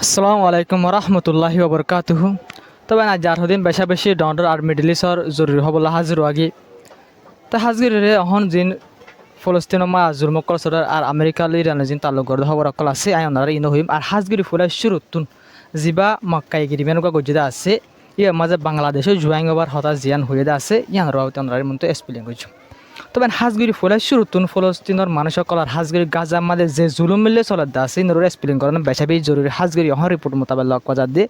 আসসালামু আলাইকুম রহমতুল্লাহি ওবরকাতুহু। তবে না যার হদিন বেশা বেশি ডন্ডর আর মিডল ইস্টর জরুরি হবলা হাজির আগি তা হাজিরে অহন জিন ফলস্তিন মা জুরম কলসর আর আমেরিকা ইরান জিন তালুক গর্দ খবর অকল আছে আয়নার ইনো হইম আর হাজগিরি ফুলা শুরুতুন জিবা মক্কাই গিরিমেনুকা গজিদা আছে ইয়ে মাঝে বাংলাদেশে জুয়াইং ওভার হতাশ জিয়ান হয়ে দা আছে ইয়ান রাও তনরার মতো এক্সপ্লেন করছো। তবে হাজগিরি ফুলা শুরুতুন ফলস্তিনের মানুষসকল আর হাজগিরি গাজা মাঝে যে জুলুম মিললে চলত দা আছে ইনোর এক্সপ্লেন করেন বেশা বেশি জরুরি হাজগিরি অহন রিপোর্ট মোতাবেক লক বাজার দিয়ে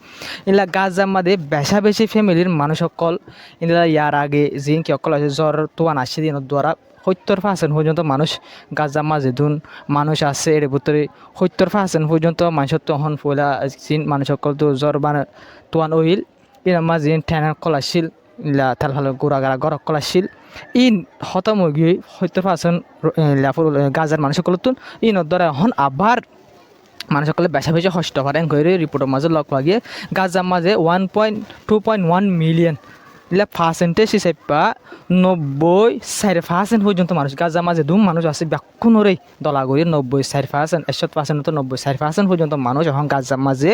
ইলা গাজা মাঝে বেশা বেশি ফ্যামিলির মানুষসকল ইনলা ইয়ার আগে জিন কি অকল আছে জ্বর তোয়ান আসে দিনের দ্বারা 70% পর্যন্ত মানুষ গাজা মাঝে ধুন মানুষ আছে এর ভিতরে 70% পর্যন্ত মানুষের তখন পয়লা জিন মানুষ সকল তো জ্বর বানা তোয়ান ওইল এর মাঝে ঠেনার কলাশীল ইলা তার ভালো গোড়াগাড়া গরক কলাশীল ইন হতম গিয়ে 70% গাজার মানুষ সকল তুন ইনর দ্বারা এখন আবার মানুষ সকলে বেশা বেশি কষ্ট করেন করে রিপোর্টের মাঝে লগ পাগিয়ে গাজার মাঝে 2.1 মিলিয়ন ইলা পার্সেন্টেজ হিসেবে 90% পর্যন্ত মানুষ গাজা মাঝে দুম মানুষ আছে ব্যাকুণরেই দলাগড়ি 90% 100% তো 90% পর্যন্ত মানুষ এখন গাজা মাঝে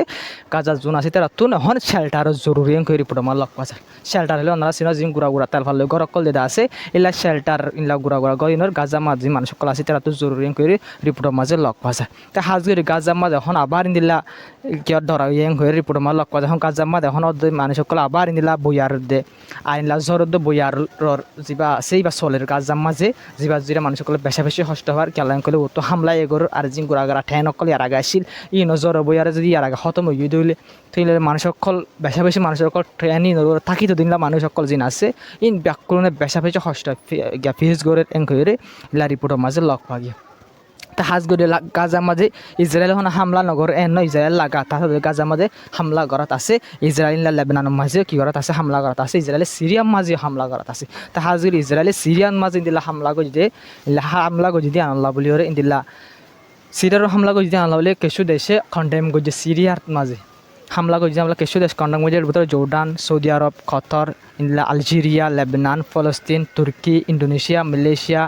গাজা জোন আছে তারা তুন এখন শেল্টারও জরুরি করে রিপোর্ট আমার লগ পাচ্ছে শেল্টার হলে ওনারা চিনা জিম গুড়া গুড়া তেল ভালো ঘর অকল দেদা আছে ইলা শেল্টার ইলা গুড়া গুড়া গরিনোর গাজা মাঝে মানুষ সকল আছে তারা তো জরুরি করে রিপোর্টের মাঝে লগ পাচ্ছে তা হাজগিরি গাজা মাঝে এখন আবার ইন্দিলা কিয় ধরা ইয়ে হয়ে রিপোর্টের মাঝে লগ পাচ্ছে এখন গাজা মাঝে এখন মানুষ সকল আবার ইন্দিলা বইয়ার দে আইনলা জরদ বইয়ার যা সেই বা চলের গাজার মাঝে যা মানুষ সকলে বেশা বেশি কষ্ট হওয়ার কেলান করলে ও তো হামলা এগোর আর জিন গোড়াগাড়া ঠেন অকল ইয়ার আগে আসিল ই নজর বইয়ারে যদি ইয়ার আগে খতম হয়ে দিলে থইলে মানুষ সকল বেশা বেশি মানুষ সকল ট্রেনই থাকি তো দিনলা মানুষ সকল জিন আছে ইন ব্যাকরণে বেশা বেশি কষ্ট ফিজ গড়ে এন করে ইলা রিপোর্টের মাঝে লগ পাগিয়ে তা হাজগড়ি গাজার মাঝে ইসরায়েল এখন হামলা নগর এন ইসরায়েল লাগা তাহলে গাজার মাঝে হামলা করাত আছে ইসরায়েল লেবাননের মাঝে কি করাত আছে হামলা করাত আছে ইসরায়েলের সিরিয়ার মাঝে হামলা করাত আছে তা হাজগড়ি ইসরায়েলের সিরিয়ান মাঝে ইন্দিলা হামলা করে যদি হামলা করে যদি আনলা বলি ওরে ইন্দিলা সিরিয়ার হামলা করে যদি আনলা বলে কিছু দেশে কন্ডেম করছে সিরিয়ার মাঝে হামলা করছে আমরা কিছু দেশ কন্ডেম করছে এর ভিতরে জর্ডান সৌদি আরব কতর ইন্দিলা আলজেরিয়া লেবানন ফলস্তিন তুর্কি ইন্দোনেশিয়া মালয়েশিয়া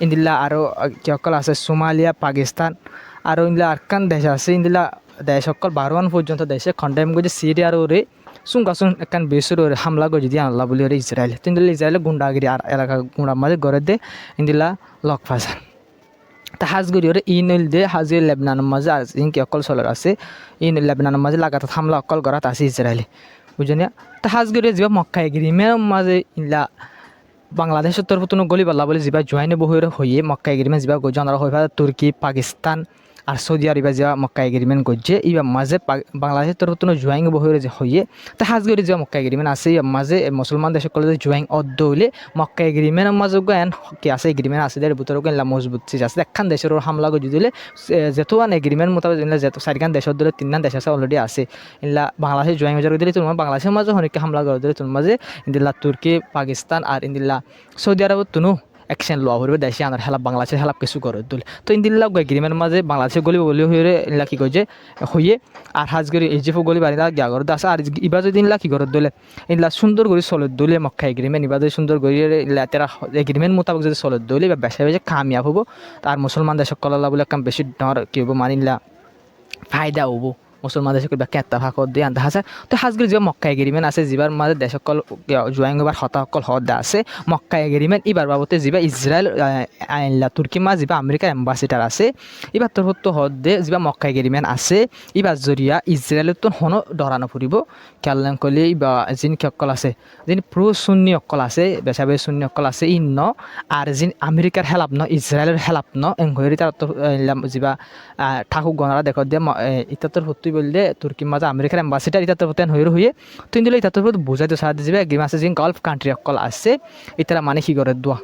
ইন্দিলা আরও কি সকল আছে সোমালিয়া পাকিস্তান আর ইন্দিলা আরকান দেশ আছে ইন্দিলা দেশ সকল 12 পর্যন্ত দেশে কন্ডেম করছে সিরিয়ার ওরে সুঙ্গাসুন একান বেসুর ওরে হামলা করে যদি আনলা বলি ওরে ইসরায়েল তো ইন্দিলা ইসরায়েল গুন্ডাগিরি আর এলাকা গুন্ডার মাঝে গড়ে দে ইন্দিলা লক ফাঁসান তা হাজগড়ি ওরে ইনল দে হাজির লেবনানের মাঝে ইনকি অকল চলার আছে ইন লেবনানের মাঝে লাগাতার হামলা অকল করাত আছে ইসরায়েলে বুঝলি তা হাজগড়ি যা মক্কা এগ্রিমের মাঝে ইলা বাংলাদেশের তরফ তুনো গলি পাল্লা বলে যা জয়েনে বহুরে হয়ে মক্কা এগ্রিমেন্ট যা গজানারা হয়ে তুর্কি পাকিস্তান আর সৌদি আরবে যা মক্কা এগ্রিমেন্ট করছে ইবার মাঝে বাংলাদেশের তরফ তুনো জুয়াইং বহুরে যে হয়ে তা হাজগড়ি যা মক্কা এগ্রিমেন্ট আছে ইবার মাঝে মুসলমান দেশ সকলে জুয়াইং অদ্দ হইলে মক্কা এগ্রিমেন্টের মাঝে এন কি আছে এগ্রিমেন্ট আছে এর ভিতরে ইলা মজবুত চিজ আছে একখান দেশের হামলা করে দিলে যেতুয়ান এগ্রিমেন্ট মোতাবেক যেত চারিখান দেশের দিলে 3খান দেশ আছে অলরেডি আছে ইলা বাংলাদেশের জুয়াইং হয়ে দিলে তোমার বাংলাদেশের মাঝে অনেকে হামলা করে দিলে তোমার মাঝে ইন্দিল্লা তুর্কি পাকিস্তান আর ইন্দিল্লা সৌদি আরবত তুনো অ্যাকশন লওয়া হইবে দেশে আনার হেলাপ বাংলাদেশের হেলাপ কিছু করে তুলে তো ইন্দিল্লা এগ্রিমেন্ট মাঝে বাংলাদেশের গলি বলি হয়ে ইলা কি কইছে হইয়ে আর হাজগড়ি ইজিফু গলি বাড়ি গিয়া করে আছে আর ইবা যদি ইলা কি করে দিলে ইলা সুন্দর করে চলত দিলে মক্কা এগ্রিমেন্ট ইবা যদি সুন্দর করে ইলা তেরা এগ্রিমেন্ট মোতাবেক যদি চলত দিলে বা বেশা বেশি কামিয়াব হবো আর মুসলমান দেশ কলাল্লা বলে কাম বেশি ডর কি হবো মানিলা ফায়দা হবো মুসলমান দেশ কেতা ভাগ দিয়ে আনতে আছে তো হাজগির যে মক্কা এগ্রিমেন্ট আছে যাবার মাঝে দেশ সকল জুয়াইং এবার হতাসকল হদা আছে মক্কা এগ্রিমেন্ট এবার বাবতে যা ইসরায়েল তুর্কি মাঝ যা আমেরিকার এম্বাসিডার আছে এবার তোর তো হদে যা মক্কা এগ্রিমেন্ট আছে এবার জরিয়া ইসরায়েলের তো হনো ডরানো ফুরিব খেয়াল করলে বা যিন অকল আছে যিনি প্রো শূন্য অকল আছে বেশাবে শূন্য অকল আছে ইন্ন আর যিনি আমেরিকার হেলাপ ন ইসরায়েলের হেলাপ ন এংহরি তার তো যা ঠাকুর গণারা দেখ দিয়ে ইতাতর হতুই বললে তুর্কির মাঝে আমেরিকার এম্বাসিডার ইতাতর হতেন হয়ে তুই দিলে ইতাতর বুঝাইতে সাহায্য যাবে এগ্রিমেন্ট আছে যে গালফ কান্ট্রি অকল আছে ইতারা মানে কি করে দোয়া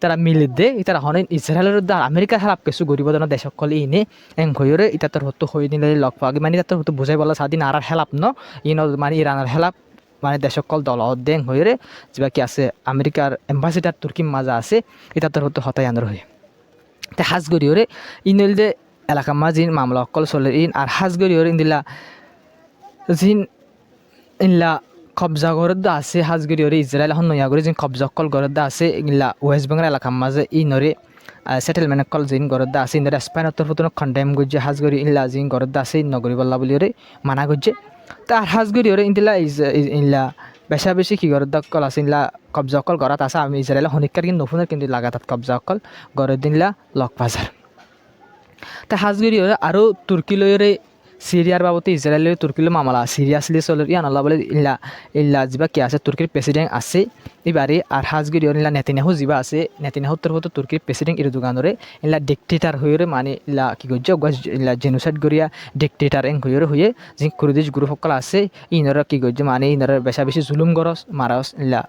তারা মিলে দে ইতারা হন ইসরায়েলের আর আমেরিকার হেলাপ কিছু গরিব জন দেশ সকল ইনে এং হয়ে ইতাতর হতো হয়ে নিলে লগ পাগে মানে ইতাতর হতো বুঝাই বলা স্বাধীন আর হেলাপ ন ইন মানে ইরানের হেলাপ মানে দেশ সকল দল দেং হয়ে যা কি আছে আমেরিকার এম্বাসিডার তুর্কির মাঝে আছে ইতাতর হতো হতাই আন্দর হয়ে তে হাজগড়ি ওরে ইনল দে এলাকা মাঝে মামলা অকল চলে ইন আর হাজগড়ি ওরে ইন্দিলা জিন ইনলা কবজা গরদ্দা আছে হাজগড়ি ওরে ইসরায়েল এখন নয়া করে যিনি কবজা অকল গরদ্দা আছে ইনলা ওয়েস্ট বেঙ্গল এলাকার মাঝে ইনরে সেটেলমেন্ট কল জিন গরদ দা আছে ইন্দা স্পেন তরফতুন কন্ডেম গুজে হাজগরি ইল্লা জিন গরদ দা আছে নগরি বল্লা বলি রে মানা গুজে তা হাজগরি ওরে ইন্দিলা ইল্লা বেশা বেশি কি গরদ দা কল আছে ইল্লা কবজা কল গরাত আছে আমি ইসরায়েল হনিকার কিন্তু নফুনের কিন্তু লাগাতার কবজা কল গরদ দিনলা লক বাজার তা হাজগরি ওরে আরো তুর্কি লয়রে সিরিয়ার বাবদে ইসরায়েলের তুর্কির মামলা সিরিয়াসলি চলে ইয়ান আল্লাহ বলে ইল্লা যিবা কি আছে তুর্কির প্রেসিডেন্ট আছে এবারে আর হাজগিরি ইল্লা নেতিনাহু যিবা আছে নেতিনাহু তরফতো তুর্কির প্রেসিডেন্ট ইরদোগানরে ইল্লা ডিক্টেটার হয়ে মানে ইল্লা কি গজ্জ ইল্লা জেনোসাইড গরিয়া ডিক্টেটার এং হয়ে যে কুর্দিশ গ্রুপ সকল আছে ইনরা কি গজ্জ মানে ইনরা বেশা বেশি জুলুম গরস মারাস ইল্লা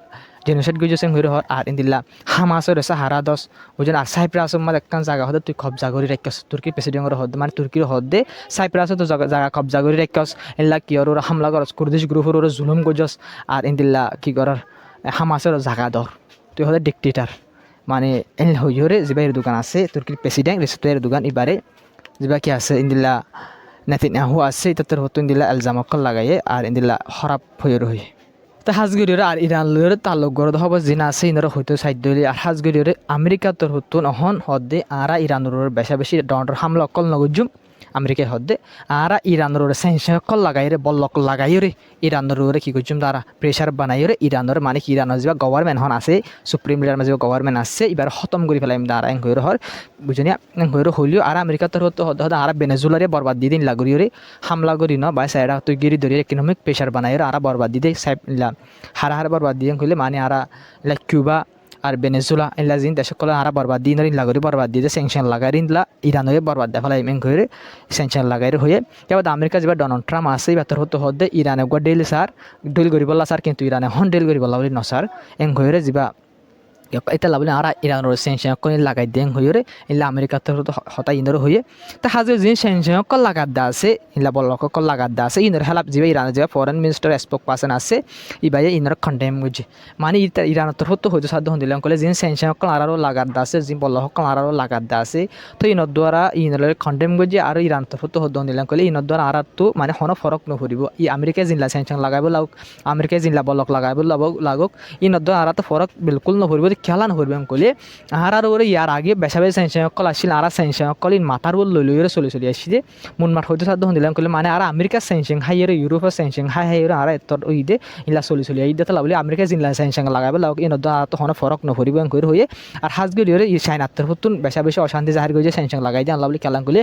জেনোসাইড গজ্জ সেং হয়ে হর আর ইন্দিল্লা হামাসর সাহারা দস ওজন আর সাইপ্রাস মত একখান জায়গা হতে তুই কবজা করে রাখস তুর্কির প্রেসিডেন্টর হদ মানে তুর্কির হদে সাইপ্রাস তো জায়গা কবজা করে রাখস ইল্লা কি ওর হামলা করস কুর্দিশ গ্রুপের ওর জুলুম গজস আর ইন্দিল্লা কি করার হামাসের জায়গা দর তুই হলে ডিক্টেটার মানে এল হইরে যিবা দোকান আছে তুর্কির প্রেসিডেন্ট রেসিপ্টের দোকান এবারে যিবা কি আছে ইন্দিল্লা নেতিনাহু আছে তাদের হতো ইন্দিল্লা এলজামকল লাগাইয়ে আর ইন্দিল্লা খারাপ হয়ে রয়ে তা হাজগরিরে আর ইরান লয়ের তালুক গরদ হব জিনা আছে ইনারা হয়তো সাইড দলি আর হাজগরিরে আমেরিকা তোর হতো নহন হদে আরা ইরানের বেশা বেশি ডর হামলা অকল নগজুম আমেরিকায় হদে আরা ইরানের সেন্সকল লাগাইরে বল্লকল লাগাইরে ইরানের কি করছুম তারা প্রেশার বানাইরে ইরানের মানে কি ইরানের যা গভর্নমেন্ট হন আছে সুপ্রিম লিডার মাঝে গভর্নমেন্ট আছে এবার খতম করে ফেলাইম তারা এং হইর হর বুঝনি এং হইর হলিও আর আমেরিকা তোর হতো হদ হদ আর বেনেজুলারে বরবাদ দিয়ে দিন লাগরিরে হামলা করি ন বা সাইডা তুই গিরি ধরে ইকোনমিক প্রেশার বানাইরে আর বরবাদ দিয়ে সাইড হারা বরবাদ দিয়ে হইলে মানে আর কিউবা আর বেনেজুলা ইল্লা জিন দেশ কল আর বরবাদ দিন লাগরি বরবাদ দিয়ে স্যাংশন লাগাই ইনলা ইরানরে বরবাদ দেখা ফেলাই মেং করে স্যাংশন লাগাই হয়ে এবার আমেরিকা যেবার ডোনাল্ড ট্রাম্প আছে এবার তোর হতো হদে ইরানে গা ডেল সার ডেল করি বললা স্যার কিন্তু ইরানে হন ডেল করি বললা বলি ন স্যার এং হয়ে যা এটা লাভলে আর ইরানের সেন্সন করে লাগাই দেন হয়ে ইল্লা আমেরিকা তোর হতা ইন্দর হয়ে তা হাজে যে সেন্সন কল লাগাত দা আছে ইল্লা বল্লক কল লাগাত দা আছে ইন্দর হেলাপ যাবে ইরানের যাবে ফরেন মিনিস্টার স্পোক পার্সন আছে ইবাই ইন্দর কন্ডেম গুজি মানে ইরানের তোর হতো হয়তো সাধ্য হন দিলাম কলে যে সেন্সন কল আরও লাগাত দা আছে যে বল্লক কল আরও লাগাত দা আছে তো ইনর দ্বারা ইনর কন্ডেম গুজি আর ইরান তোর হতো হতো দিলাম কলে ইনর দ্বারা আর তো মানে হন ফরক নভরিব ই আমেরিকায় জিনলা সেন্সন লাগাইব লাগুক আমেরিকায় জিনলা বল্লক লাগাইব লাগুক ইনর দ্বারা আর তো ফরক বিলকুল নভরিব খেলা নভরিব কলে আর ওরে ইয়ার আগে বেশা বেশি সেন্সন কল আসছিল আর সেন্সন কল ইন মাথার বল লইলে চলে আসছে মন মাঠ হয়তো সাধ্য হন দিলাম কলে মানে আর আমেরিকার সেন্সন হাই ইউরোপের সেন্সন হাই আর এতর ওই দে ইলা চলে এই দেখা লাগলে আমেরিকায় জিনলা সেন্সন লাগাইব লাগুক ইনর দ্বারা তো হন ফরক নভরিব হয়ে আর হাজগরিরে ই চাইনার হতুন বেশা বেশি অশান্তি জাহির করে সেন্সন লাগাই দিয়ে আল্লাহ বলে খেলাম কলে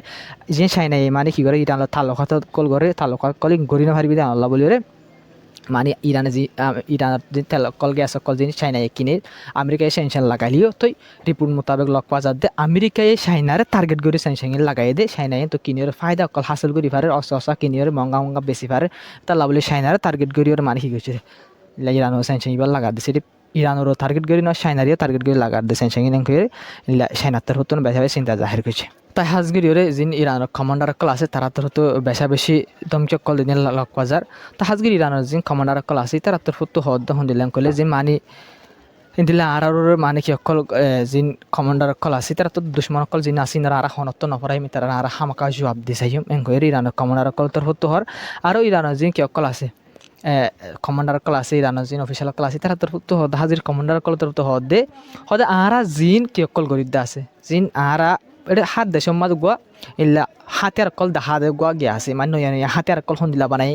যে চাইনাই মানে কি করে ইরান তালুকাত কল করে তালুকাত কল গরি না পারবি দিয়ে আল্লাহ বলি মানে ইরানে যে ইরানের যে তেল কল গ্যাস কল জিনিস চাইনায় কিনে আমেরিকায় সেন্সন লাগাইলিও তো রিপোর্ট মোতাবেক লক পাওয়া যাতে আমেরিকায় চাইনারে টার্গেট করে সেন্সন লাগাই দে চাইনায় তো কিনিওর ফায়দা কল হাসিল করি পারে অসা কিনিওর মঙ্গা বেশি পারে তাহলে বলে চাইনারে টার্গেট করিওর মানে কি করছে ইরানও সেন্সন এবার লাগা দিছে ইরানেরও টার্গেট করি না চাইনারিও টার্গেট করে লাগার দিয়ে সেন্সন করে চাইনার হতো বেশা বেশি চিন্তা জাহির করছে তাই হাজগিরিওরে যিন ইরানের কমান্ডার কল আছে তারা তোর হতো বেশা বেশি দমচক কল দিন লক বাজার তা হাজগিরি ইরানের যিন কমান্ডার কল আছে তারা তোর হতো হদ দিলাম কলে যে মানে দিলে আর মানে কি অকল যিন কমান্ডার কল আছে তারা তো দুশ্মন কল যিন আসি না আর হনত নপরাই তারা আর হামাকা জবাব দিছাইম এঙ্কয়ের ইরানের কমান্ডার কল তোর হতো হর আরও ইরানের যিন কি অকল আছে কমান্ডার কল আছে ইরানের যিন অফিসিয়াল কল আছে তারা তোর হতো হদ হাজির কমান্ডার কল তোর হতো হদে হদে আরা জিন কি অকল গরিদ্দা আছে জিন আরা এটা হাত দেশ মাঝ গোয়া ইল্লা হাতিয়ার কল দেখা দে গোয়া গিয়া আছে মানে হাতিয়ার কল হন্দিলা বানাই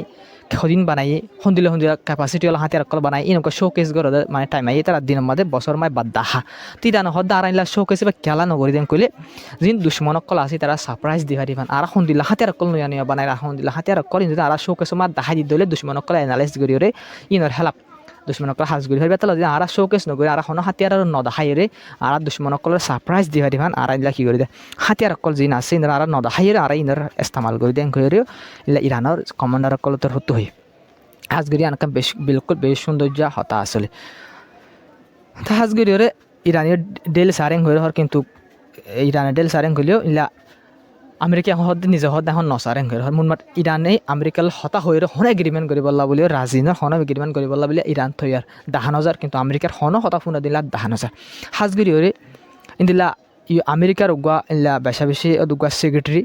সদিন বানাই হন্দিলা ক্যাপাসিটি হল হাতিয়ার কল বানাই এনেকুৱা শোকেস গড় মানে টাইম আই তারা দিনের মধ্যে বছর মাই বাদ দাহা তিরান হদ আর ইলা শোকেস বা খেলা নগরি দেন কইলে যিন দুশ্মনক কল আছে তারা সারপ্রাইজ দিবা দিবান আর হন্দিলা হাতিয়ার কল নয়া বানাই হন্দিলা হাতিয়ার কল যদি আর শোকেস মা দেখা দি দলে দুশ্মনক কল এনালাইজ করি রে ইনর হেলাপ দুশ্মনক হাজগুড়ি হয়ে বেতলা আর শোকেস নগরি আর হন হাতিয়ার নদাহাই রে আর দুশ্মনক কল সারপ্রাইজ দিবা দিবান আর ইলা কি করি দে হাতিয়ার কল যিন আছে ইনর আর নদাহাই রে আর ইনর ইস্তেমাল করি দেন কইরে ইলা ইরানের কমান্ডার কল তোর হতো হই হাজগিরি আনকা বিলকুল বেশ সৌন্দর্য হতা আসলে তা হাজগিরিওরে ইরানের ডেল সারেং হয়ে হর কিন্তু ইরানের ডেল সারেং হইলেও ইলা আমেরিকা হদ নিজে হদ এখন নসারেং হয়ে হর মুনমাত ইরানে আমেরিকাল হতা হয়ে হন এগ্রিমেন্ট করি বললা বলে রাজিনের হন এগ্রিমেন্ট করি বললা বলে ইরান থইয়ার 10,000 কিন্তু আমেরিকার হন হতা ফুনা দিলা 10,000 হাজগিরিওরে ইন্দিলা আমেরিকার উগা ইলা বেশা বেশি উগা সেক্রেটারি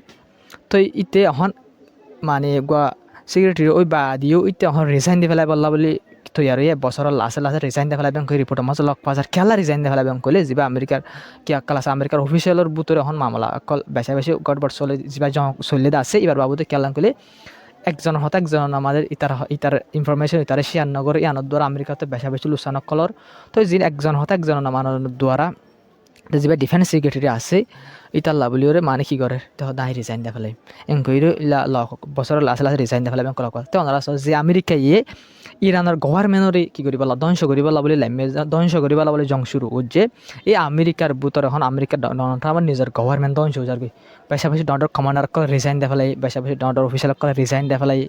তো ইতে এখন মানে উগা সেক্রেটারি ওই বা দিও ইতে এখন রিজাইন দি ফেলাই বললা বলি তৈয়ারি বছৰৰ লাষ্টে লাষ্টে ৰিজাইন দে পেলাইবেন কৰি ৰিপৰ্টৰ মাজত লগ পোৱা যায় কেলা ৰিজাইন দে পেলাইবেন ক'লে যিবা আমেৰিকাৰ কিয় অকল আছে আমেৰিকাৰ অফিচিয়েলৰ বুটৰে এখন মামলা অকল বেচা বেছি গড়বড় চলে যিবা চলি আছে এবার বাবুতে কেলান ক'লে একজনের হতে একজনের আমাদের ইতার ইনফরমেশন ইতারে শেয়ার নগর ইয়ানোর দ্বারা আমেরিকাতে বেশা বেশি লুসান কলর তো যি একজন হতে একজনের নামানোর দ্বারা যিবা ডিফেন্স সেক্রেটারি আছে ইতার লাভলিওরে মানে কি করে তো দাই রিজাইন দে ফেলাই এনকইরে বছরের লাস্ট লাস্ট রিজাইন দে ফেলাই কল তো ওনারা যে আমেরিকা ইরানের গভর্নমেন্টরে কি করিব ধ্বংস করিব বলে ধ্বংস করিব বলে জং শুরু যে এই আমেরিকার বুতর এখন আমেরিকার ডোনাল্ড ট্রাম্পের নিজের গভর্নমেন্ট ধ্বংস হয়ে যাবে বেশা বেশি ডনাল্ড কমান্ডার কল রিজাইন দে ফেলাই বেশা বেশি ডনাল্ড অফিসিয়াল কল রিজাইন দে ফেলাই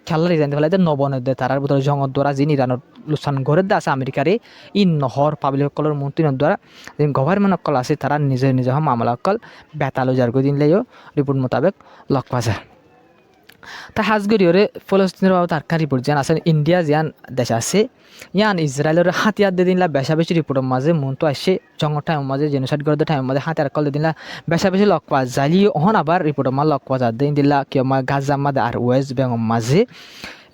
খেলা রিজাইন দে ফেলাই নবনে দে তারার বুতর জঙর দ্বারা যিনি ইরানের লুসান ঘরের দে আছে আমেরিকারে ই নহর পাবলিক কলর মন্ত্রীর দ্বারা যে গভর্নমেন্ট অকল আছে তারা নিজে নিজে মামলা অকল বেতালো যারগো দিন লাইও রিপোর্ট মোতাবেক লক পাজা তা হাজগরিওরে ফলস্তিনের বাবদ আরকা রিপোর্ট যেন আছে ইন্ডিয়া যেন দেশ আছে ইয়ান ইসরায়েলের হাতিয়ার দিয়ে দিনলা বেশা বেশি রিপোর্টের মাঝে মন তো আসে জঙ্গর টাইম মাঝে জেনোসাইড করে টাইম মাঝে হাতিয়ার কল দিনলা বেশা বেশি লক পাওয়া যালি অহন আবার রিপোর্টের মাঝে লক পাওয়া দিন দিলা কিয় গাজা মাঝে আর ওয়েস্ট বেঙ্গল মাঝে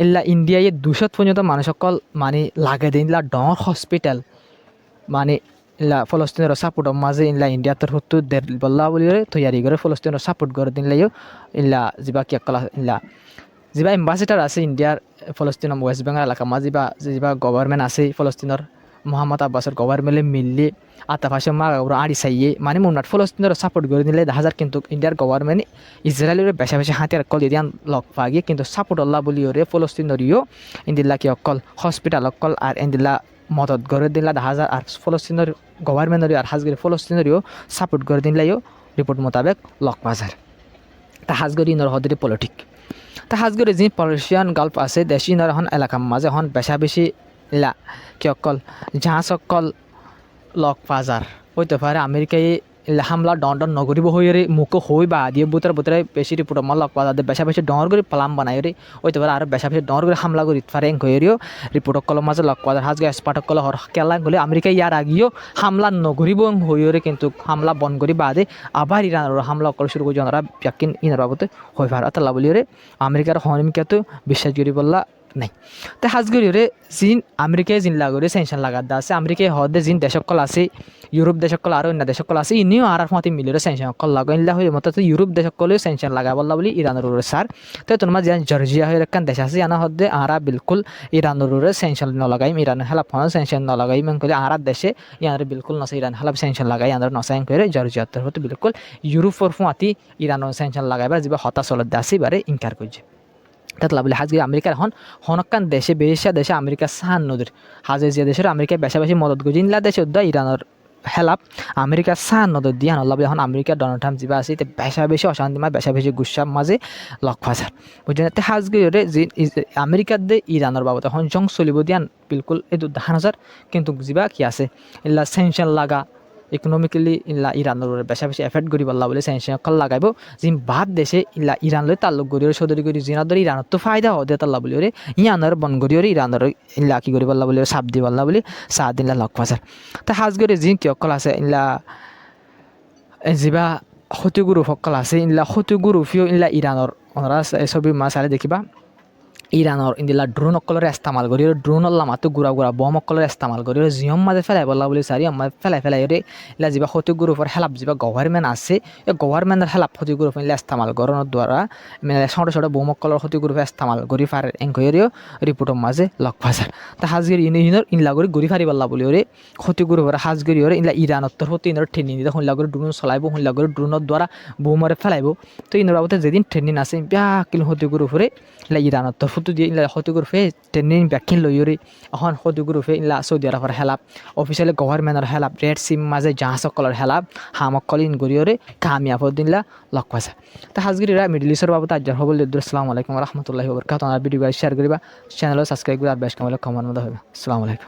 ইল্লা ইন্ডিয়ায় 200 পর্যন্ত মানুষ সকল মানে লাগে দিন দিলা ডর হসপিটাল মানে ইলা ফলস্তিনের সাপোর্টের মাঝে ইলা ইন্ডিয়া তোর হতো দের বল্লা বলি তৈয়ারি করে ফলস্তিনের সাপোর্ট করে দিনলাইও ইলা যিবা কি কলা ইলা যিবা এম্বাসেডার আছে ইন্ডিয়ার ফলস্তিন ওয়েস্ট বেঙ্গল এলাকা মাঝে যিবা গভর্নমেন্ট আছে ফলস্তিনের মোহাম্মদ আব্বাসের গভর্নমেন্টে মিললে আতাফাসে মা আড়ি চাইয়ে মানে মুনাট ফলস্তিনের সাপোর্ট করে দিলে 1000 কিন্তু ইন্ডিয়ার গভর্নমেন্ট ইসরায়েলের বেশা বেশি হাতিয়ার কল দিয়ে লক পাগিয়ে কিন্তু সাপোর্ট আল্লাহ বলি ওরে ফলস্তিনরিও ইন্দিল্লা কি অকল হসপিটাল অকল আর ইন্দিল্লা মদত করে দিলা 1000 আর ফলস্তিনের গভর্নমেন্টরিও আর হাজগরি ফলস্তিনরিও সাপোর্ট করে দিলাইও রিপোর্ট মোতাবেক লক বাজার তা হাজগরি ইনর হদরি পলিটিক তা হাজগরি যে পার্সিয়ান গাল্ফ আছে দেশ ইনর এখন এলাকার মাঝে এখন বেশা বেশি ইলা কি অকল জাহাজ অকল লক বাজার হইতে পারে আমেরিকায় হামলা ডন নগরিব হয়ে মুখ হই বা দিয়ে বুতরে বুতরে বেশি রিপোর্ট আমার লক পাওয়া যায় বেশা বেশি ডর করে প্লাম বানাই রে হইতে পারে আর বেশা বেশি ডর করে হামলা করি পারে হয়েও রিপোর্ট কলম মাঝে লক পাওয়া যায় হাজগে এক্সপার্ট কল হর কেলা গলে আমেরিকায় ইয়ার আগেও হামলা নগরিব হয়ে কিন্তু হামলা বন করি বাদে আবার ইরানের হামলা কল শুরু করে যারা ব্যাকিন ইনার বাবতে হয়ে পারে তাল্লা বলি রে আমেরিকার হনিমিকাতো বিশ্বাস করি বললা নাই তো হাজগরিরে জিন আমেরিকায় জিন লাগরে সেনশন লাগাত আছে আমেরিকায় হদে জিন দেশকল আছে ইউরোপ দেশকল আর অন্য দেশকল আছে ইনিও আর মতে মিলিরে সেনশন কল লাগাইলা হয়ে মতো ইউরোপ দেশকলে সেনশন লাগা বললা বলি ইরানের উপরে সার তো তোমার যেন জর্জিয়া হয়ে রাখান দেশ আছে আনা হদে আরা বিলকুল ইরানের উপরে সেনশন ন লাগাইম ইরানের হেলা ফোন সেনশন ন লাগাইম কলে আর দেশে ইয়ার বিলকুল নসে ইরান হেলা সেনশন লাগাই আনার নসাইন করে জর্জিয়া তোর হতে বিলকুল ইউরোপর ফুয়াতি ইরানের সেনশন লাগাইবার যা হতাশ হল দাসি বারে ইনকার করছে তাতলা বলে হাজগি আমেরিকার হনকান দেশে বেশা দেশে আমেরিকা সান নদীর হাজে যে দেশের আমেরিকায় বেশা বেশি মদত গজিনলা দেশে ইরানের হেলাপ আমেরিকা সান নদর দিয়ে আনল্লা বলে এখন আমেরিকা ডোনাল্ড ট্রাম্প যা আছে বেশা বেশি অশান্তি বেশা বেশি গুসার মাঝে লক্ষ্য আছে বুঝলেন হাজগিরে যে আমেরিকার দিয়ে ইরানের বাবদ এখন জং চলিব দিয়ান বিলকুল এই দেখা নজার কিন্তু যা কি আছে এলা সেনশন লাগা ইকোনমিক্যালি ইলা ইরানের বেশা বেশি এফেক্ট করি বললা বলে সেনশন কল লাগাইব যে বাদ দেশে ইলা ইরান লই তাল্লুক গড়িয়ে সদরি করি জিনা ধরে ইরানত তো ফায়দা হতে তাল্লা বলি রে ইয়ানোর বন গড়িয়ে ইরানের ইলা কি করি বললা বলি সাপ দি বললা বলি সাহ দিনলা লক্ষ্য আছে তা হাজ গড়ে জিন কি অকল আছে ইলা যা সতুগুরু সকল আছে ইলা সতুগুরু ফিও ইলা ইরানের ওনারা ছবি মা চালে দেখিবা ইরানের ইন্দিলা ড্রোন অকলরে ইস্তেমাল করি ড্রোন লামাতো গুড়া গুড়া বম অকলরে ইস্তেমাল করি জিয়ম মাঝে ফেলাই বললা বলি সারি আমার ফেলাই রে ইলা যা সতুগুরু উপর হেলাপ যা গভর্নমেন্ট আছে এই গভর্নমেন্টের হেলাপ সতুগুরু ইলা ইস্তেমাল করানোর দ্বারা মানে ছোট ছোট বম অকলর সতুগুরু ইস্তেমাল করি ফার এনকরিও রিপোর্টের মাঝে লক ফাজার তা হাজগিরি ইনর ইনলা করে গড়ি ফারি বললা বলি রে সতুগুরু উপর হাজগিরি ইলা ইরানত্তর হতে ইনর ট্রেনিং দিতে হুনলা করে ড্রোন চলাইব হুনলা করে ড্রোনের দ্বারা বোমরে ফেলাইব তো ইনর বাবতে যেদিন ট্রেনিং আছে ব্যাকিল সতুগুরু উপরে ইলা ইরানত্তর ফুটু দিয়ে ইলা সতুগুরু ফে ট্রেনিং ব্যাকিন লইরি এখন সতুগুরু ফে ইলা সৌদি আরবের হেলাপ অফিসিয়ালি গভর্নমেন্টের হেলাপ রেড সিম মাঝে জাহাজ সকলের হেলাপ হামকল ইন গড়িয়রে কামিয়াব দিনলা লক পাইছে তা হাজগিরা মিডল ইস্টের বাবদ আজ্জার হবল আসসালামু আলাইকুম রহমতুল্লাহি ওয়া বারাকাতুহু ভিডিও শেয়ার করিবা চ্যানেল সাবস্ক্রাইব করে আর বেশ কামালে কমেন্ট মধ্যে হবে আসসালামু আলাইকুম।